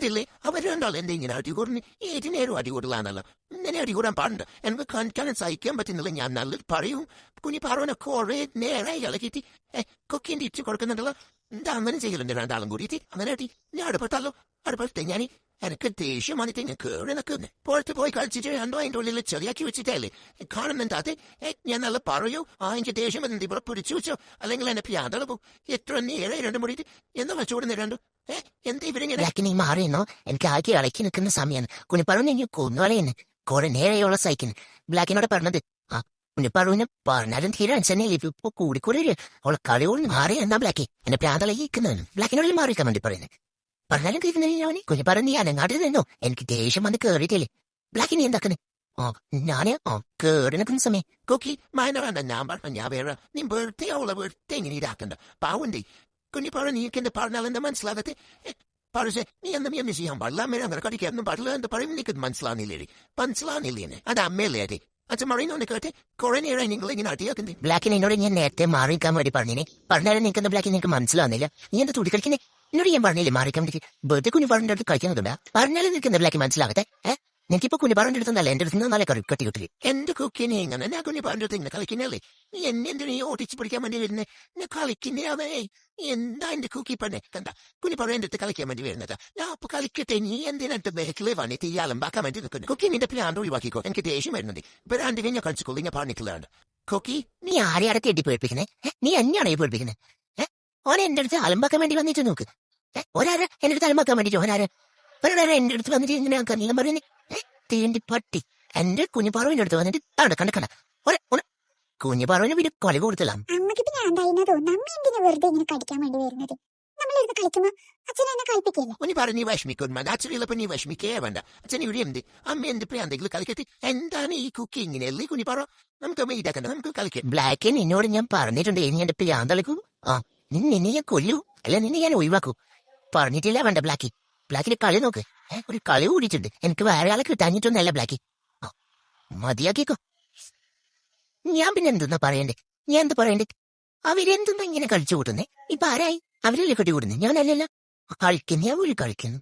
അതില്ലേ അവർ രണ്ടാൾ എന്തെങ്കിലും അടികൂടുന്നു ഏത് നേരം അടികൂടലാണല്ലോ ഇങ്ങനെ അടികൂടാൻ പാടുണ്ട് എനിക്ക് കാണിക്കാനും സഹിക്കാൻ പറ്റുന്നില്ല ഞാൻ നല്ലത് പറയും കുഞ്ഞി പറവനെ കുറെ നേരായി ഇളകിയിട്ട് കൊക്കിന്റെ ഇട്ട് കൊടുക്കുന്നുണ്ടല്ലോ എന്താ അങ്ങനെ ചെയ്യലുണ്ട് രണ്ടാളും കൂടിയിട്ട് അങ്ങനെ അടി ഞാൻ അടുപ്പത്തല്ലോ അടുപ്പത്തെ ഞാൻ എനിക്ക് ദേഷ്യം വന്നിട്ട് ഞാൻ കേറി നിൽക്കുന്നു പുറത്ത് പോയി കളിച്ചിട്ട് രണ്ടോ അതിൻ്റെ ഉള്ളിൽ ചെറിയാക്കി വെച്ചിട്ടല്ലേ കാണുന്നുണ്ടാതെ ഞാൻ നല്ല പറയൂ എനിക്ക് ദേഷ്യം വന്നിട്ട് ഇവിടെ പിടിച്ചു വെച്ചോ അല്ലെങ്കിൽ എന്നെ പ്രാന്തള പോകും എത്ര നേരെ രണ്ടും കൂടിയിട്ട് എന്താ വെച്ചോടുന്ന രണ്ടു എന്താ ഇവരിങ്ങനെ നീ മാറിയെന്നോ എനിക്ക് ആകെ ഇളക്കി നിൽക്കുന്ന സമയമാണ് കുഞ്ഞിപ്പറവിനെ ഇനി കൊന്നുകളയുന്നു കുറെ നേരെയുള്ള സഹിക്കുന്നു ബ്ലാക്കിനോട് പറഞ്ഞത് ആ കുഞ്ഞിപ്പറവിന് പറഞ്ഞാലും തീരെ അനുസരണയിൽ ഇപ്പൊ കൂടിക്കൂടി അവളെ കളിയോട് മാറി എന്നാ ബ്ലാക്കി എന്നെ പ്രാന്തളയിക്കുന്നതാണ് ബ്ലാക്കിനോട് മാറിക്കാൻ വേണ്ടി പറയുന്നത് പറഞ്ഞാലും കേൾക്കുന്ന കുഞ്ഞു പറഞ്ഞ് അനങ്ങാട്ട് നിന്നോ എനിക്ക് ദേഷ്യം വന്ന് കേറിയിട്ടില്ലേ ബ്ലാക്കി നീ എന്താക്കുന്നു ഞാന് കേറി നിൽക്കുന്ന സമയം കൊക്കി മൈന വേണ്ട ഞാൻ പറഞ്ഞ ഞാൻ വേറെ നീ വെറുതെ അവളെ വെറുതെ ഇങ്ങനെ ഇതാക്കണ്ട പാവുണ്ടേ കുഞ്ഞു പറ നീക്ക് എന്റെ പറഞ്ഞാൽ എന്താ മനസ്സിലാകത്തെ പക്ഷേ നീ എന്താ എന്നെ ചെയ്യാൻ പാടില്ല അമ്മേനെ അങ്ങനെ കടിക്കാനും പാടില്ല എന്താ പറയും നിനക്ക് മനസ്സിലാകുന്നില്ലേ അത് അമ്മയല്ലേ അതെ അച്ഛൻ പറയുന്നു കേട്ടെ കുറെ നേരം നിങ്ങൾ ഇങ്ങനെ അടിയാക്കുന്നേ ബ്ലാക്കിന് എന്നോട് ഞാൻ നേരത്തെ മാറിക്കാൻ വേണ്ടി പറഞ്ഞേ പറഞ്ഞാലും നിൽക്കുന്ന ബ്ലാക്കി നിനക്ക് മനസ്സിലാവുന്നില്ല നീ എന്താ തുടി കളിക്കുന്നേ എന്നോട് ഞാൻ പറഞ്ഞില്ലേ മാറിക്കാൻ വേണ്ടി വെറുതെ കുഞ്ഞു പറഞ്ഞ അടുത്ത് കഴിക്കുന്നുണ്ടാ പറഞ്ഞാലും നിൽക്കുന്ന ബ്ലാക്കി മനസ്സിലാകട്ടെ നിനക്കിപ്പോ കുഞ്ഞു പറഞ്ഞ അടുത്തല്ല എന്റെ അടുത്ത് നല്ല കറി കട്ടി കിട്ടി എന്റെ കുക്കിനെ എങ്ങനെ ഞാൻ കുഞ്ഞു പറഞ്ഞ അടുത്ത് ഇങ്ങനെ കളിക്കുന്നല്ലേ നീ എന്നെ നീ ഓടിച്ച് പിടിക്കാൻ വേണ്ടി വരുന്നേ ഞാൻ കളിക്കുന്നേ അവേ എന്താ എന്റെ കുക്കി പറഞ്ഞേ കണ്ട കുഞ്ഞു പറഞ്ഞ അടുത്ത് കളിക്കാൻ വേണ്ടി വരുന്നതാ ഞാൻ അപ്പൊ കളിക്കട്ടെ നീ എന്തിനടുത്ത് ബേക്കില് വന്നിട്ട് ഈ അലമ്പാക്കാൻ വേണ്ടി നിൽക്കുന്നു കുക്കി നിന്റെ പ്ലാൻ ഒഴിവാക്കിക്കോ എനിക്ക് ദേഷ്യം വരുന്നുണ്ട് ഇപ്പൊ രണ്ട് കഴിഞ്ഞ കളിച്ചിക്കോളൂ ഞാൻ പറഞ്ഞിട്ടില്ലാണ്ട് കൊക്കി നീ ആരെയാടെ തെറ്റി പേടിപ്പിക്കുന്നേ നീ എന്നെയാണോ ഈ പേടിപ്പിക്കുന്നത് ഓനെ എന്റെ അടുത്ത് അലമ്പാക്കാൻ വേണ്ടി വന്നിട്ട് നോക്ക് ഒരാരെ എന്റെ അടുത്ത് അലമ്പാക്കാൻ വേണ്ടിട്ട് ഒരാരെ എന്റെ അടുത്ത് വന്നിട്ട് ഇങ്ങനെ നീളം പറയുന്നേ തീണ്ടി പട്ടി എന്റെ കുഞ്ഞിപ്പാറവിന്റെ അടുത്ത് വന്നിട്ട് കണ്ട കണ്ട കണ്ട കുഞ്ഞിപ്പാറവിന് പിന്നെ കൊല കൊടുത്തല്ല പറഞ്ഞ് വിഷമിക്കും അച്ഛനിപ്പോ നീ വിഷമിക്കേ വേണ്ട അച്ഛൻ ഇവിടെ ഉണ്ട് അമ്മ എന്ത് എന്തെങ്കിലും കളിക്കത്തി എന്താണ് ഈ കുക്കി ഇങ്ങനെയല്ലേ കുഞ്ഞി പറ നമുക്ക് ഇതാക്കണ്ട നമുക്ക് കളിക്കാം ബ്ലാക്ക് നിന്നോട് ഞാൻ പറഞ്ഞിട്ടുണ്ട് ഇനി എന്റെ പ്രാന്തളിക്കും നിന്നെ ഞാൻ കൊല്ലൂ അല്ല നിന്നെ ഞാൻ ഒഴിവാക്കൂ പറഞ്ഞിട്ടില്ല വേണ്ട ബ്ലാക്കിന്റെ കളി നോക്ക് ഒരു കളി കൂടിയിട്ടുണ്ട് എനിക്ക് വേറെ ആളെ കിട്ടാഞ്ഞിട്ടൊന്നല്ല ബ്ലാക്കി മതിയാക്കിക്കോ ഞാൻ പിന്നെ എന്തെന്നാ പറയണ്ടേ ഞാൻ എന്താ പറയണ്ടേ അവരെന്തെന്നാ ഇങ്ങനെ കളിച്ചു കൂട്ടുന്നേ ഇപ്പൊ ആരായി അവരല്ലേ കെട്ടി കൂടുന്നേ ഞാനല്ലല്ലോ കളിക്കുന്നേ അവര് കളിക്കുന്നു